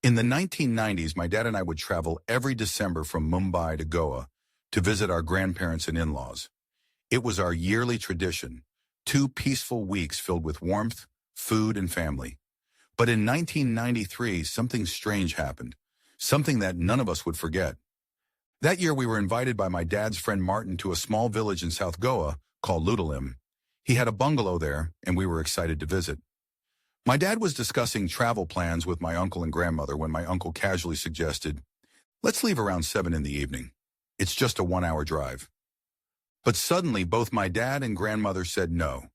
In the 1990s, my dad and I would travel every December from Mumbai to Goa to visit our grandparents and in-laws. It was our yearly tradition, 2 peaceful weeks filled with warmth, food, and family. But in 1993, something strange happened, something that none of us would forget. That year, we were invited by my dad's friend Martin to a small village in South Goa called Loutolim. He had a bungalow there, and we were excited to visit. My dad was discussing travel plans with my uncle and grandmother when my uncle casually suggested, "Let's leave around 7 in the evening. It's just a 1-hour drive." But suddenly, both my dad and grandmother said no,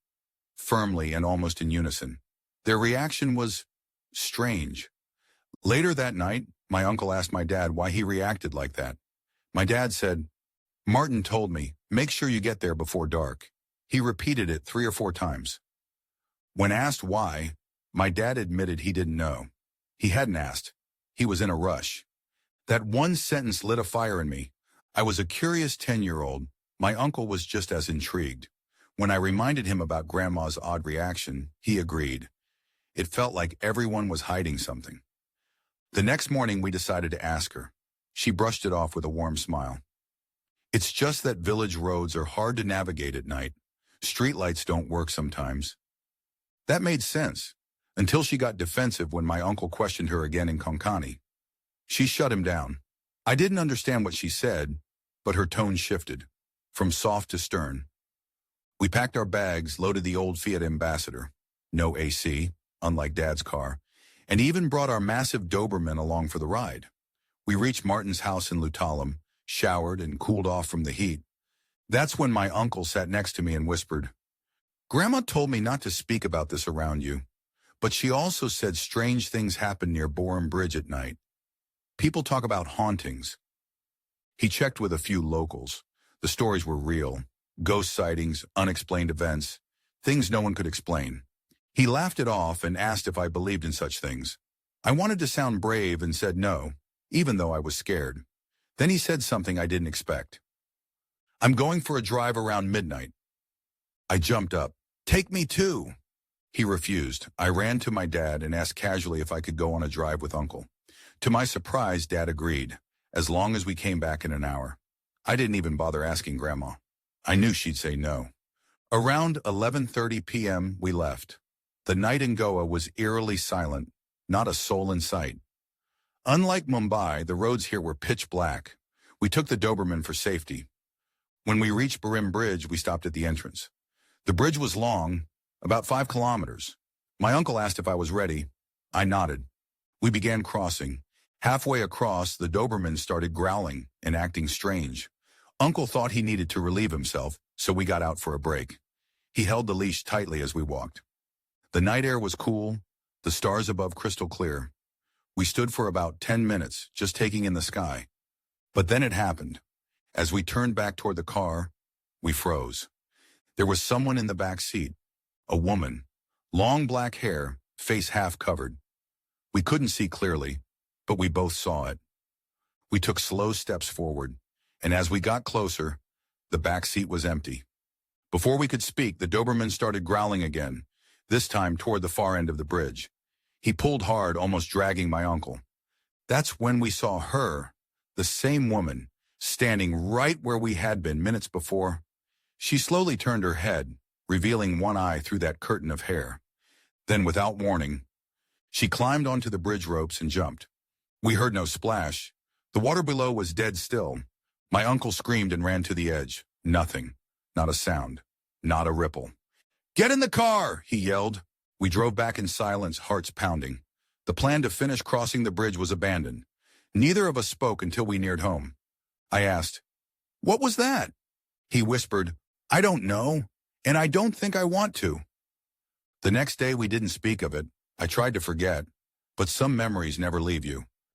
firmly and almost in unison. Their reaction was strange. Later that night, my uncle asked my dad why he reacted like that. My dad said, "Martin told me, make sure you get there before dark." He repeated it 3 or 4 times. When asked why, my dad admitted he didn't know. He hadn't asked. He was in a rush. That one sentence lit a fire in me. I was a curious 10-year-old. My uncle was just as intrigued. When I reminded him about Grandma's odd reaction, he agreed. It felt like everyone was hiding something. The next morning, we decided to ask her. She brushed it off with a warm smile. "It's just that village roads are hard to navigate at night. Streetlights don't work sometimes." That made sense, until she got defensive when my uncle questioned her again in Konkani. She shut him down. I didn't understand what she said, but her tone shifted, from soft to stern. We packed our bags, loaded the old Fiat Ambassador, no AC, unlike Dad's car, and even brought our massive Doberman along for the ride. We reached Martin's house in Loutolim, showered and cooled off from the heat. That's when my uncle sat next to me and whispered, "Grandma told me not to speak about this around you, but she also said strange things happen near Borim Bridge at night. People talk about hauntings." He checked with a few locals. The stories were real. Ghost sightings, unexplained events, things no one could explain. He laughed it off and asked if I believed in such things. I wanted to sound brave and said no, even though I was scared. Then he said something I didn't expect. "I'm going for a drive around midnight." I jumped up. "Take me too." He refused. I ran to my dad and asked casually if I could go on a drive with Uncle. To my surprise, Dad agreed, as long as we came back in an hour. I didn't even bother asking Grandma. I knew she'd say no. Around 11:30 p.m., we left. The night in Goa was eerily silent, not a soul in sight. Unlike Mumbai, the roads here were pitch black. We took the Doberman for safety. When we reached Borim Bridge, we stopped at the entrance. The bridge was long, about 5 kilometers. My uncle asked if I was ready. I nodded. We began crossing. Halfway across, the Doberman started growling and acting strange. Uncle thought he needed to relieve himself, so we got out for a break. He held the leash tightly as we walked. The night air was cool, the stars above crystal clear. We stood for about 10 minutes, just taking in the sky. But then it happened. As we turned back toward the car, we froze. There was someone in the back seat, a woman, long black hair, face half covered. We couldn't see clearly, but we both saw it. We took slow steps forward, and as we got closer, the back seat was empty. Before we could speak, the Doberman started growling again, this time toward the far end of the bridge. He pulled hard, almost dragging my uncle. That's when we saw her, the same woman, standing right where we had been minutes before. She slowly turned her head, revealing one eye through that curtain of hair. Then, without warning, she climbed onto the bridge ropes and jumped. We heard no splash. The water below was dead still. My uncle screamed and ran to the edge. Nothing. Not a sound. Not a ripple. "Get in the car!" he yelled. We drove back in silence, hearts pounding. The plan to finish crossing the bridge was abandoned. Neither of us spoke until we neared home. I asked, "What was that?" He whispered, "I don't know, and I don't think I want to." The next day we didn't speak of it. I tried to forget, but some memories never leave you.